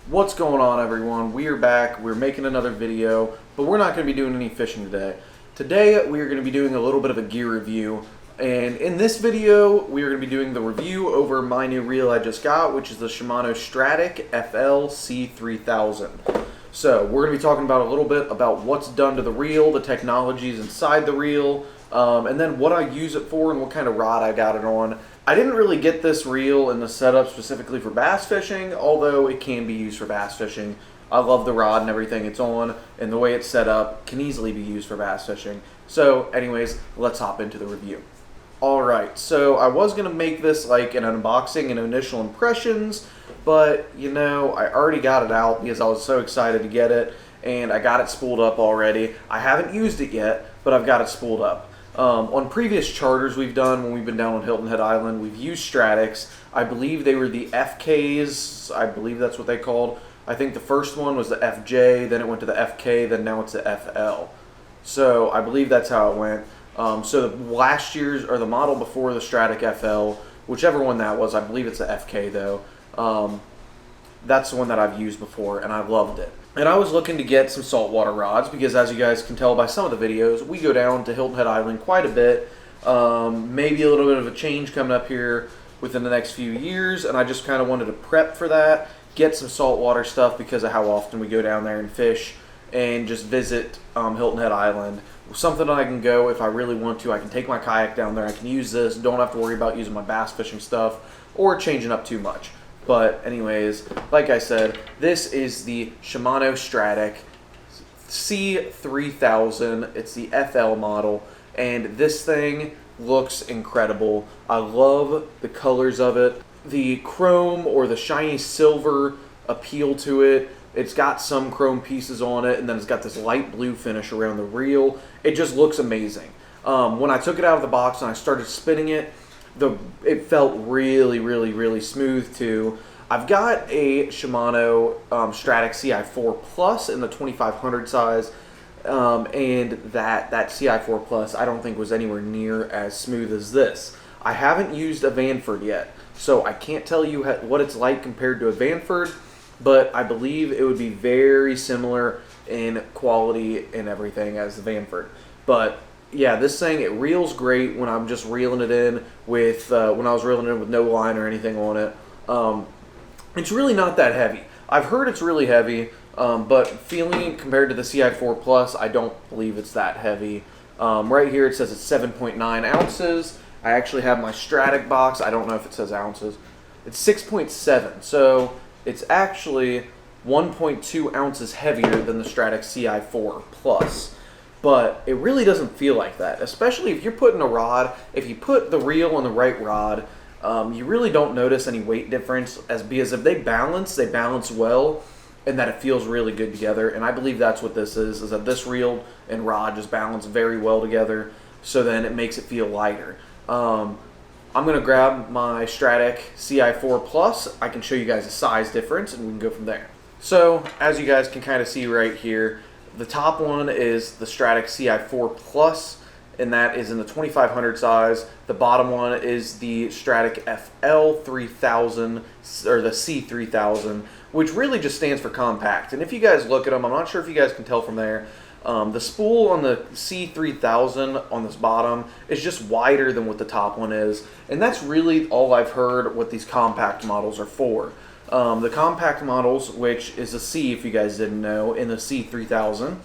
What's going on, everyone? We are back. We're making another video, but we're not going to be doing any fishing today. Today we are going to be doing a little bit of a gear review, and in this video we are going to be doing the review over my new reel I just got, which is the Shimano Stradic FL C3000. So we're going to be talking about a little bit about what's done to the reel, the technologies inside the reel, and then what I use it for and what kind of rod I got it on. I didn't really get this reel in the setup specifically for bass fishing, although it can be used for bass fishing. I love the rod and everything it's on, and the way it's set up can easily be used for bass fishing. So anyways, let's hop into the review. Alright, so I was going to make this like an unboxing and initial impressions, but you know, I already got it out because I was so excited to get it, and I got it spooled up already. I haven't used it yet, but I've got it spooled up. On previous charters we've done when we've been down on Hilton Head Island, we've used Stradics. I believe they were the FKs, I believe that's what they called. I think the first one was the FJ, then it went to the FK, then now it's the FL. So I believe that's how it went. So the last year's, or the model before the Stradic FL, whichever one that was, I believe it's the FK though, that's the one that I've used before and I've loved it. And I was looking to get some saltwater rods because, as you guys can tell by some of the videos, we go down to Hilton Head Island quite a bit. Maybe a little bit of a change coming up here within the next few years, and I just kind of wanted to prep for that, get some saltwater stuff because of how often we go down there and fish, and just visit Hilton Head Island. Something that I can go if I really want to. I can take my kayak down there. I can use this. Don't have to worry about using my bass fishing stuff or changing up too much. But anyways, like I said, this is the Shimano Stradic C3000. It's the FL model, and this thing looks incredible. I love the colors of it. The chrome or the shiny silver appeal to it. It's got some chrome pieces on it, and then it's got this light blue finish around the reel. It just looks amazing. When I took it out of the box and I started spinning it, it felt really smooth too. I've got a Shimano Stradic CI4 Plus in the 2500 size, and that CI4 Plus I don't think was anywhere near as smooth as this. I haven't used a Vanford yet, so I can't tell you what it's like compared to a Vanford, but I believe it would be very similar in quality and everything as the Vanford. But yeah, this thing, it reels great when I'm just reeling it in with, when I was reeling it in with no line or anything on it. It's really not that heavy. I've heard it's really heavy, but feeling compared to the CI4 Plus, I don't believe it's that heavy. Right here it says it's 7.9 ounces. I actually have my Stradic box. I don't know if it says ounces. It's 6.7, so it's actually 1.2 ounces heavier than the Stradic CI4 Plus. But it really doesn't feel like that, especially if you're putting a rod. If you put the reel on the right rod, you really don't notice any weight difference, because if they balance well, and that it feels really good together. And I believe that's what this is that this reel and rod just balance very well together, so then it makes it feel lighter. I'm going to grab my Stradic CI4 Plus. I can show you guys a size difference, and we can go from there. So, as you guys can kind of see right here, the top one is the Stradic CI4 Plus, and that is in the 2500 size. The bottom one is the Stradic FL 3000, or the C3000, which really just stands for compact. And if you guys look at them, I'm not sure if you guys can tell from there, the spool on the C3000 on this bottom is just wider than what the top one is, and that's really all I've heard what these compact models are for. The compact models, which is a C if you guys didn't know, in the C3000,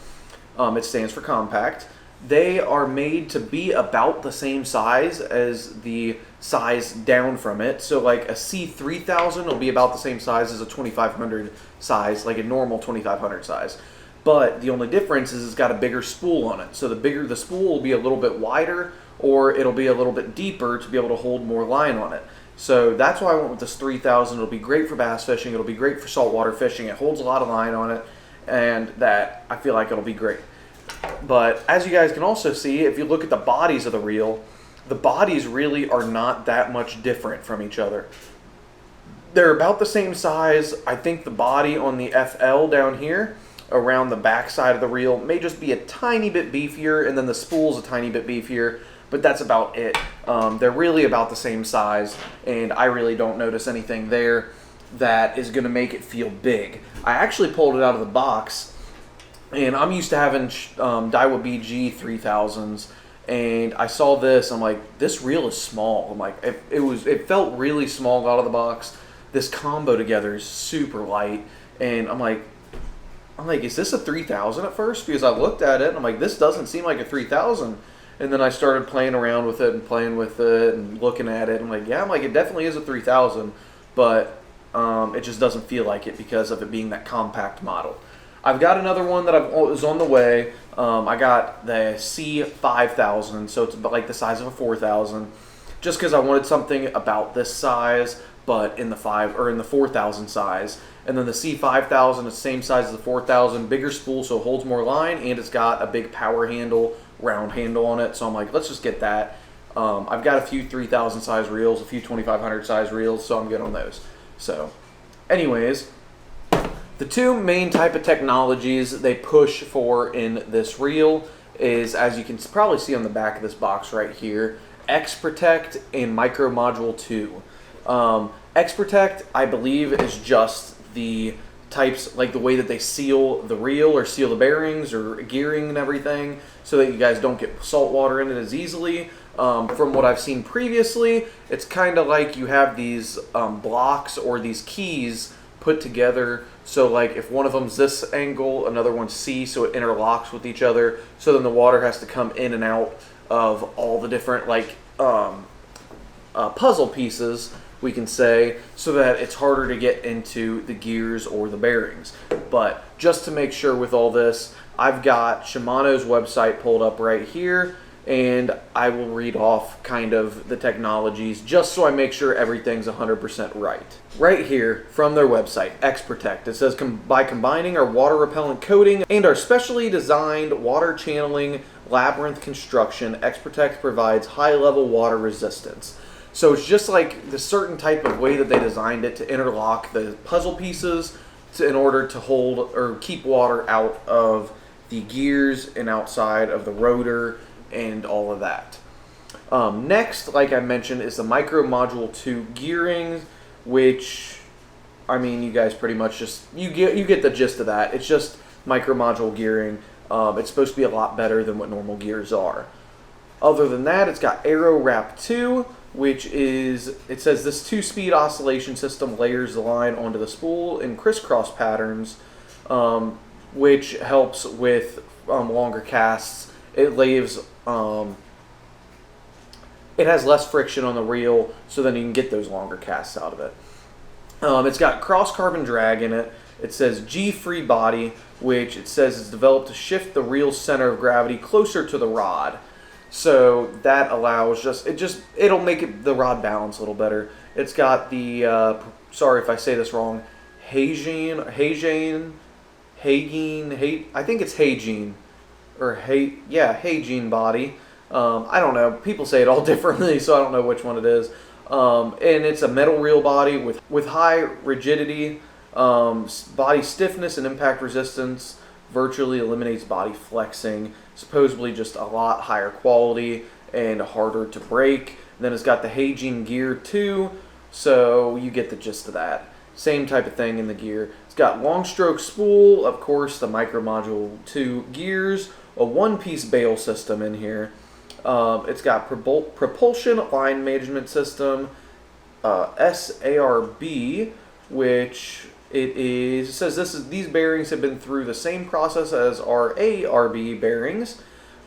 it stands for compact. They are made to be about the same size as the size down from it. So like a C3000 will be about the same size as a 2500 size, like a normal 2500 size. But the only difference is it's got a bigger spool on it. So the bigger the spool will be a little bit wider, or it'll be a little bit deeper to be able to hold more line on it. So that's why I went with this 3000. It'll be great for bass fishing. It'll be great for saltwater fishing. It holds a lot of line on it, and that I feel like it'll be great. But as you guys can also see, if you look at the bodies of the reel, the bodies really are not that much different from each other. They're about the same size. I think the body on the FL down here around the back side of the reel may just be a tiny bit beefier, and then the spool's a tiny bit beefier, but that's about it. They're really about the same size, and I really don't notice anything there. that is going to make it feel big. I actually pulled it out of the box, and I'm used to having Daiwa BG 3000s, and I saw this. I'm like, this reel is small. I'm like, it felt really small out of the box. This combo together is super light, and I'm like, is this a 3000 at first? Because I looked at it and I'm like, this doesn't seem like a 3000. And then I started playing around with it and playing with it and looking at it. I'm like, yeah, it definitely is a 3000, but it just doesn't feel like it because of it being that compact model. I've got another one that is on the way. I got the C5000, so it's about like the size of a 4000, just because I wanted something about this size, but in the 4000 size. And then the C5000 is the same size as the 4000, bigger spool, so it holds more line, and it's got a big power handle, round handle on it. So I'm like, let's just get that. I've got a few 3000 size reels, a few 2500 size reels, so I'm good on those. So, anyways, the two main type of technologies they push for in this reel is, as you can probably see on the back of this box right here, X-Protect and Micro Module 2. X-Protect, I believe, is just the types, like the way that they seal the reel or seal the bearings or gearing and everything, so that you guys don't get salt water in it as easily. From what I've seen previously, it's kind of like you have these blocks or these keys put together. So like if one of them's this angle, another one's C, so it interlocks with each other. So then the water has to come in and out of all the different like puzzle pieces, we can say, so that it's harder to get into the gears or the bearings. But just to make sure with all this, I've got Shimano's website pulled up right here, and I will read off kind of the technologies just so I make sure everything's 100% right. Right here from their website, X-Protect, it says, by combining our water repellent coating and our specially designed water channeling labyrinth construction, X-Protect provides high-level water resistance. So it's just like the certain type of way that they designed it to interlock the puzzle pieces in order to hold or keep water out of the gears and outside of the rotor and all of that. Next, like I mentioned, is the Micro Module 2 gearing, which, I mean, you guys pretty much just, you get the gist of that. It's just Micro Module gearing. It's supposed to be a lot better than what normal gears are. Other than that, it's got Aero Wrap 2, which is, it says this 2-speed oscillation system layers the line onto the spool in crisscross patterns, which helps with longer casts. It leaves, it has less friction on the reel, so then you can get those longer casts out of it. It's got cross carbon drag in it. It says G-free body, which it says is developed to shift the reel's center of gravity closer to the rod. So that allows it'll make the rod balance a little better. It's got the, sorry if I say this wrong, Hagine, I think it's Hagine, or Hagine body. I don't know. People say it all differently, so I don't know which one it is. And it's a metal reel body with high rigidity, body stiffness and impact resistance. Virtually eliminates body flexing. Supposedly just a lot higher quality and harder to break. And then it's got the Hagine gear too, so you get the gist of that. Same type of thing in the gear. It's got long stroke spool, of course, the Micro Module 2 gears, a one-piece bail system in here. It's got propulsion line management system, SARB, which it says these bearings have been through the same process as our ARB bearings,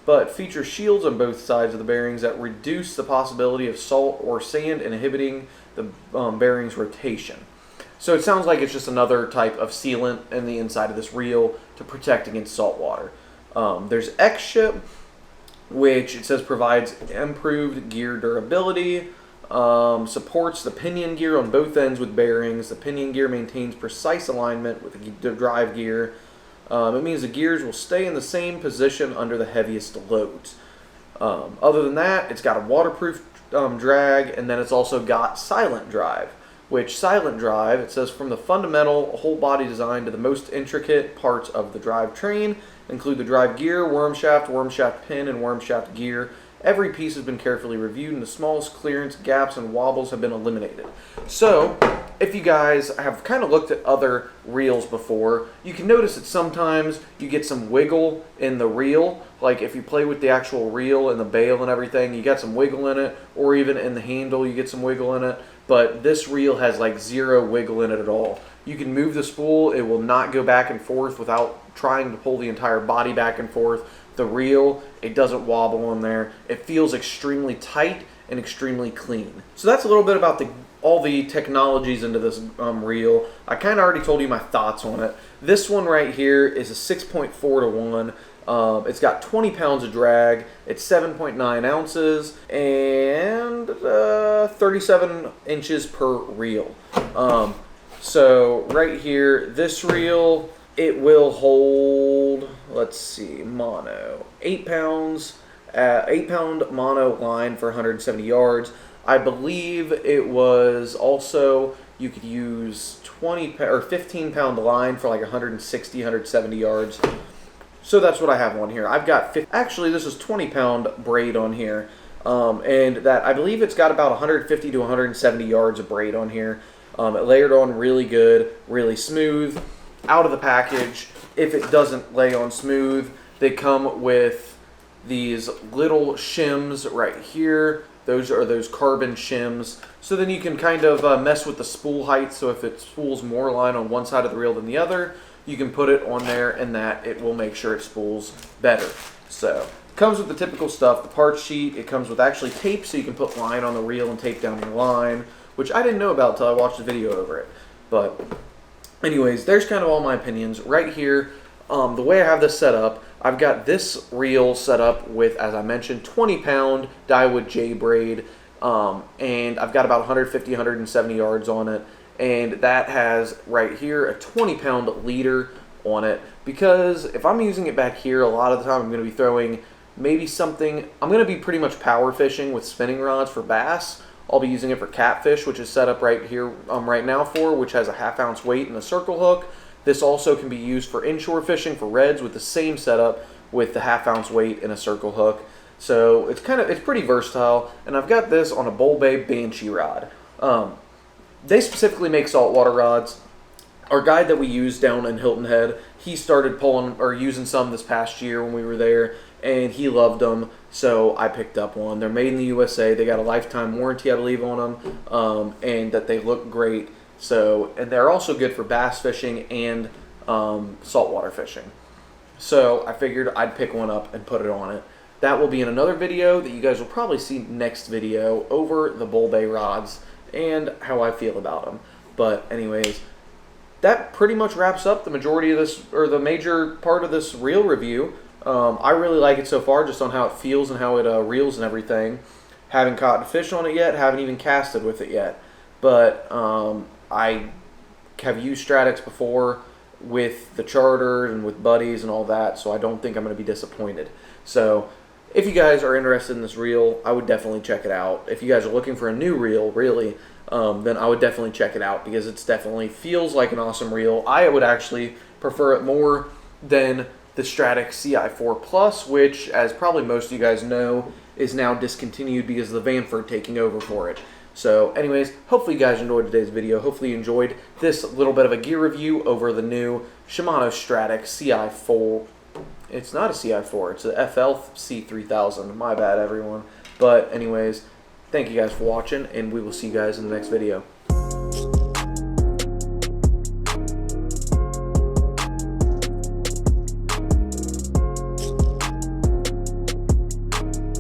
but feature shields on both sides of the bearings that reduce the possibility of salt or sand, inhibiting the bearing's rotation. So it sounds like it's just another type of sealant in the inside of this reel to protect against salt water. There's X-Ship, which it says provides improved gear durability, supports the pinion gear on both ends with bearings. The pinion gear maintains precise alignment with the drive gear. It means the gears will stay in the same position under the heaviest loads. Other than that, it's got a waterproof drag, and then it's also got silent drive, which silent drive, it says, from the fundamental whole body design to the most intricate parts of the drive train, include the drive gear, worm shaft pin, and worm shaft gear. Every piece has been carefully reviewed, and the smallest clearance, gaps, and wobbles have been eliminated. So, if you guys have kind of looked at other reels before, you can notice that sometimes you get some wiggle in the reel. Like if you play with the actual reel and the bail and everything, you got some wiggle in it, or even in the handle you get some wiggle in it. But this reel has like zero wiggle in it at all. You can move the spool, it will not go back and forth without trying to pull the entire body back and forth. The reel, it doesn't wobble in there. It feels extremely tight and extremely clean. So that's a little bit about all the technologies into this reel. I kind of already told you my thoughts on it. This one right here is a 6.4 to 1. It's got 20 pounds of drag. It's 7.9 ounces and 37 inches per reel. So right here, this reel, it will hold, let's see, mono, 8 pounds, 8-pound mono line for 170 yards. I believe it was also, you could use 15-pound line for like 160, 170 yards. So that's what I have on here. I've got, actually this is 20-pound braid on here. And that, I believe it's got about 150 to 170 yards of braid on here. It layered on really good, really smooth. Out of the package, if it doesn't lay on smooth, they come with these little shims right here. Those are those carbon shims. So then you can kind of mess with the spool height. So if it spools more line on one side of the reel than the other, you can put it on there and that it will make sure it spools better. So it comes with the typical stuff, the parts sheet. It comes with actually tape so you can put line on the reel and tape down your line, which I didn't know about until I watched the video over it. But anyways, there's kind of all my opinions. Right here, the way I have this set up, I've got this reel set up with, as I mentioned, 20-pound Dyewood J braid, and I've got about 150, 170 yards on it, and that has right here a 20-pound leader on it, because if I'm using it back here, a lot of the time I'm going to be throwing maybe something, I'm going to be pretty much power fishing with spinning rods for bass. I'll be using it for catfish, which is set up right here right now which has a 1/2 ounce weight and a circle hook. This also can be used for inshore fishing for reds with the same setup with the 1/2 ounce weight and a circle hook. So it's pretty versatile. And I've got this on a Bull Bay Banshee rod. They specifically make saltwater rods. Our guide that we use down in Hilton Head, he started pulling or using some this past year when we were there, and he loved them. So I picked up one. They're made in the USA. They got a lifetime warranty, I believe, on them, and that they look great. So, and they're also good for bass fishing and saltwater fishing. So I figured I'd pick one up and put it on it. That will be in another video that you guys will probably see next video over the Bull Bay rods and how I feel about them. But anyways, that pretty much wraps up the majority of this, or the major part of this reel review. I really like it so far, just on how it feels and how it reels and everything. Haven't caught a fish on it yet, haven't even casted with it yet. But I have used Stradics before with the charter and with buddies and all that, so I don't think I'm going to be disappointed. So if you guys are interested in this reel, I would definitely check it out. If you guys are looking for a new reel, really, then I would definitely check it out, because it's definitely feels like an awesome reel. I would actually prefer it more than the Stradic CI4 Plus, which, as probably most of you guys know, is now discontinued because of the Vanford taking over for it. So anyways, hopefully you guys enjoyed today's video. Hopefully you enjoyed this little bit of a gear review over the new Shimano Stradic CI4. It's not a CI4, it's a FL C3000. My bad, everyone. But anyways, thank you guys for watching, and we will see you guys in the next video.